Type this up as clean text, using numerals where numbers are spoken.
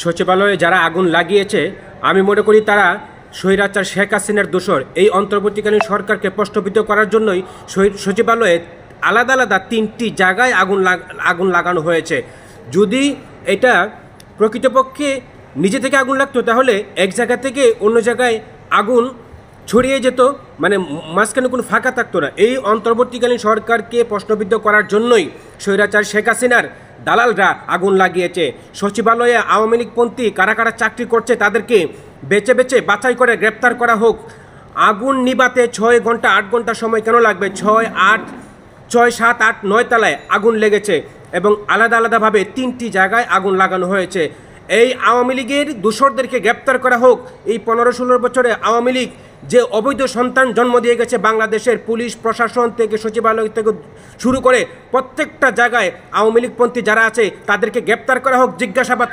সচিবালয়ে যারা আগুন লাগিয়েছে আমি মনে করি তারা স্বৈরাচার শেখ হাসিনার দোসর। এই অন্তর্বর্তীকালীন সরকারকে প্রশ্নবিদ্ধ করার জন্যই সচিবালয়ে আলাদা আলাদা 3টি জায়গায় আগুন লাগানো হয়েছে। যদি এটা প্রকৃতপক্ষে নিজে থেকে আগুন লাগতো তাহলে এক জায়গা থেকে অন্য জায়গায় আগুন ছড়িয়ে যেত, মানে মাঝখানে কোনো ফাঁকা থাকতো না। এই অন্তর্বর্তীকালীন সরকারকে প্রশ্নবিদ্ধ করার জন্যই স্বৈরাচার শেখ হাসিনার দালালরা আগুন লাগিয়েছে। সচিবালয়ে আওয়ামী লীগপন্থী কারা কারা চাকরি করছে তাদেরকে বেছে বেছে বাছাই করে গ্রেপ্তার করা হোক। আগুন নিবাতে 6 ঘন্টা 8 ঘন্টা সময় কেন লাগবে? 6, 7, 8, 9 তলায় আগুন লেগেছে এবং আলাদা আলাদাভাবে 3টি জায়গায় আগুন লাগানো হয়েছে। এই আওয়ামী লীগের দোসরদেরকে গ্রেপ্তার করা হোক। এই 15-16 বছরে আওয়ামী লীগ যে অবৈধ সন্তান জন্ম দিয়ে গেছে, বাংলাদেশের পুলিশ প্রশাসন থেকে সচিবালয় থেকে শুরু করে প্রত্যেকটা জায়গায় আওয়ামী লীগপন্থী যারা আছে তাদেরকে গ্রেপ্তার করা হোক, জিজ্ঞাসাবাদ